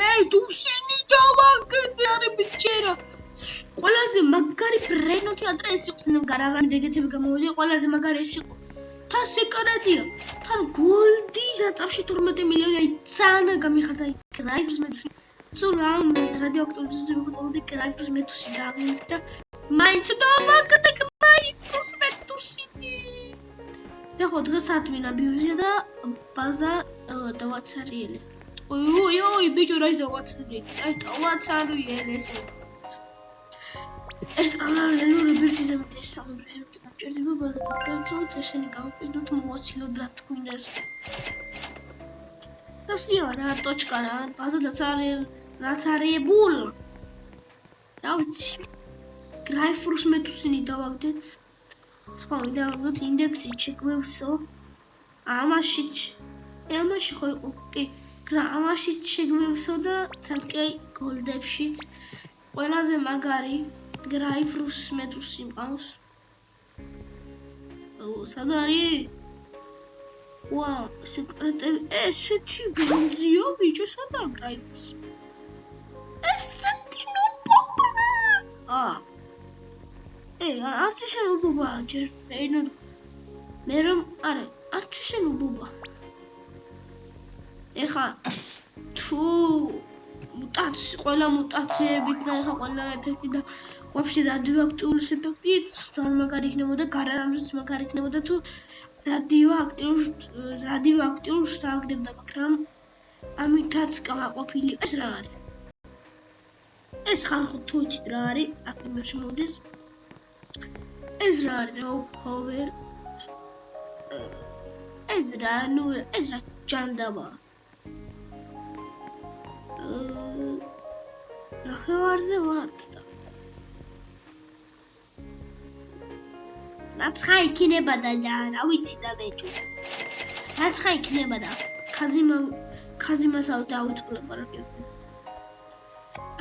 მე დუშინი დავაკეთე არა ბიჭერა ყველაზე მაგარი ბრენოთი ადრე ეს იყო გარარამი დეგეთები გამოვიდა ყველაზე მაგარი ეს იყო თან სეკრეტია თან გოლდი საწავში 12 მილიონი აი ძალიან გამიხარდა აი კრაიფს მეც ზურამ რადიოაქტიურ ზებულობდი კრაიფს მეთუსი დავინდა მაინც დავაკეთე კრაიფს მეთუსინი და ხო დღეს ათვინა ბიუზია და ბაზა დავაცარიელე ой ბიჭო რა დავაცარიელე აი დავაცარიელე ეს ანალიზური ბიჭი მე საუბრობთ ჭირდება ბოლოს ესენი გავყიდოთ მოვაცილოთ რა თქინდეს და ვსიო რა ტოჩკა რა ბაზა დაცარიებულ რა ვიცი გრაიფურს მეთუსინი დავაგდეთ სხვა დავაგდოთ ინდექსი შეგვევსო ამაში ხო იყო კი ამაში შეგვევსო და ცალკე გოლდებშიც ყველაზე მაგარი გრაიფურს მეთუსი მყავს სად არის ვა სეკრეტები ესეთი გონძიო ბიჭო სადაა გრაიფურს ესეთი ნუპოპა არც შენუბობა ჯერ მე რომ არა არც შენუბობა ეხა თუ ყველა მუტაციებით და ეხა ყველა ეფექტი და ვაფშე რადიოაქტიური ეფექტი ძალიან მაგარი იქნებოდა გარარამზეც მაგარი იქნებოდა თუ რადიოაქტიურს დააგდებდა მაგრამ ამითაც კამაყოფილი ეს რა არის ეს ხალხო თუ იცით რა არის აქ იმაში მოდის ეს რა არის power ეს რა ჯანდაბა ნახევარზე ვარც და რაცხა იქნება და რა ვიცი და ბეჭო რაცხა იქნება და ქაზიმასავ დავიწყლება რა კიდე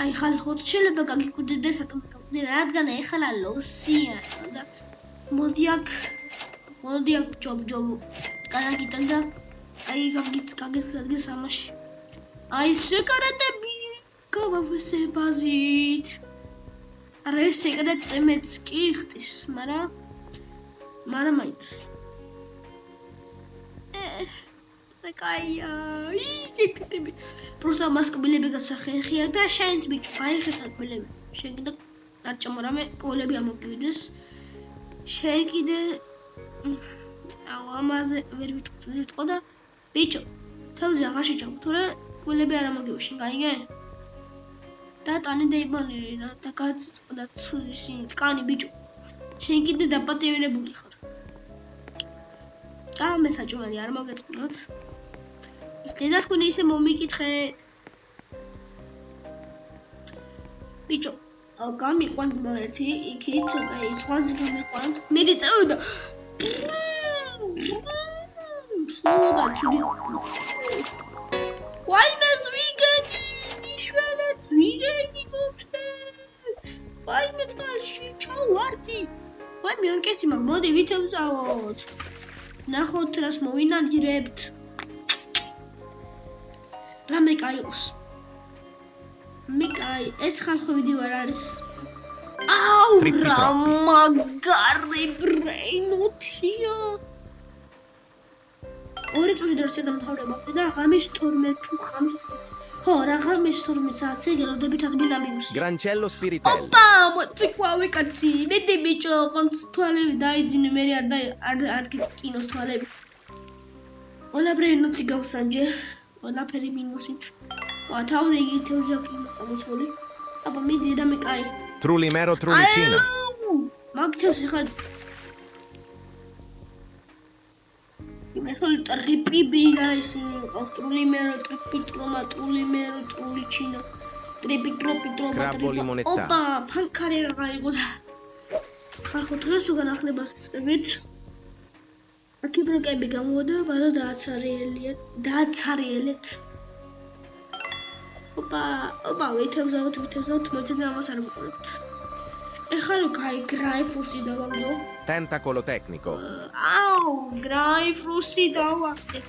აი ხალხო შეიძლება გაგიკვირდეს ატომიკამდე რადგან ეხლა ლოსია და მოდი აქ ჯობ განაგიტან და აი გაგესწრაგდეს ამაში აი სეკრეტები გავავსე ბაზით არა ეს სეკრეტს მეც კი ხტის მაგრამ მაინც მე კაია ისეკრეტები პროსტა მასკბილები გასახერხია და შენც ბიჭო გაიხეთა კბილები შენ კიდე არ ჭამორამე კბილები ამოგივიდეს შენ კიდე ამაზე ვერ ვიტყო და ბიჭო თავზე აღარ შეჭამ თორე კბილები არ ამოგივიშენ გაიგე და ტანი დაიბანე რა და გაწყდა ისინი კანი ბიჭო შენ კიდე დაპატიურებული ხარ და მე საჭმელი არ მოგეწყნოთ ის დედათქვენი ისე მომიკითხეთ ბიჭო გამიყვანთ ერთი იქით აი ზღვაზე გამიყვანთ მე დიწევდა ვაიმე ზვიგენი მოვხდე ვაიმე წყალში ჩავარდი ვაიმე ანკესი მაგ მოდი ვითევსავოთ ნახოთ რას მოვინადირებთ რამე კაიოს მე კაი ეს ხალხო ვიდივარ არის აუ რა მაგარი ბრეინოთია ორი წუთი დარჩა დამთავრება და ღამის 12 თუ ღამის ხო რა ღამის 12 საათზე გელოდებით აღდინამიუსი Grancello Spiritelli ოპა მოწიყვავე კაცი მე ბიჭო კონც თვალები დაიძინე მე არ კინოს თვალები ყველაფერი გავსანჯე ყველაფერი მინუსით თავზე იგითევს აქ აბა მიდი და მე კაი Trullimero Trullicino მაგთეს ხა მე ხოლ ტრიპიბინა ისინი Trullimero Trullimero Trullicino Crabbo limonetta ოპა ფანქარი რა გაიგო და ხალხო დღეს უგან ახლებას წებით აკიბრაკები გამოვიდა ბაზა დააცარიელეთ ოპა ვითევზავთ მოიცადე ამას არ მიყურებთ ეხლა რო გრაიფურსი დავაგდო Tentacolo tecnico აუ გრაიფურსი დავაგდე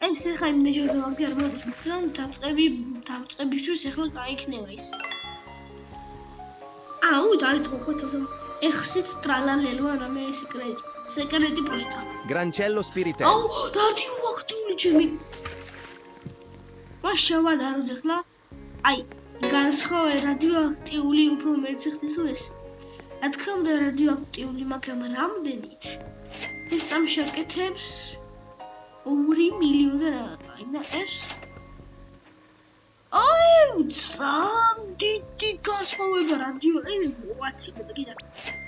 ეს ახლა იმ ნეჟერზე ვარდი არ მოდის, რომ დაწყებისთვის ახლა გაიქნება ის. აუ, დაიწყო ხოთო. ეხსით ტრალალელო რამე სეკრეტი პოსტა. Grancello აუ, spiritello. რადიოაქტიული ჩემი. მას შევადაროთ ახლა. აი, განსხვავება რადიოაქტიული უფრო მეც ხდის ეს. რა თქმა უნდა რადიოაქტიული, მაგრამ რამდენი? ეს ამ შეკეთებს 2 მილიონზე აი და ეს აი, დიდი განსხვავება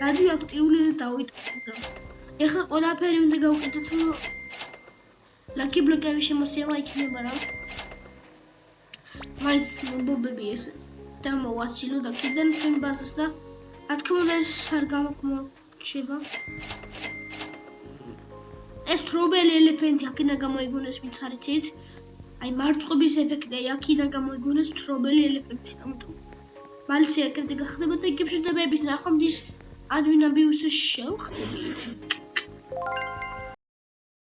რადიოაქტიული დავიტყვი. ეხლა ყველაფერი უნდა გავუკეთოთ, რომ ლაკი ბლოკების შემოსება იქნება რა. მაინც მობები ეს დამოვაცილო და კიდენ ჩვენ ბაზას და რა თქმა უნდა ეს არ გამოგმოჩება. ეს თრობელი ელეფანტი აქედან გამოიგონეს ვინც არ იცით. აი მარწყობის ეფექტი აქედან გამოიგონეს თრობელი ელეფანტი. ამიტომ მალე შეეკეთე გახდება და იგივე შედებების ნახამდის ადმინაბიუსს შევხდებით.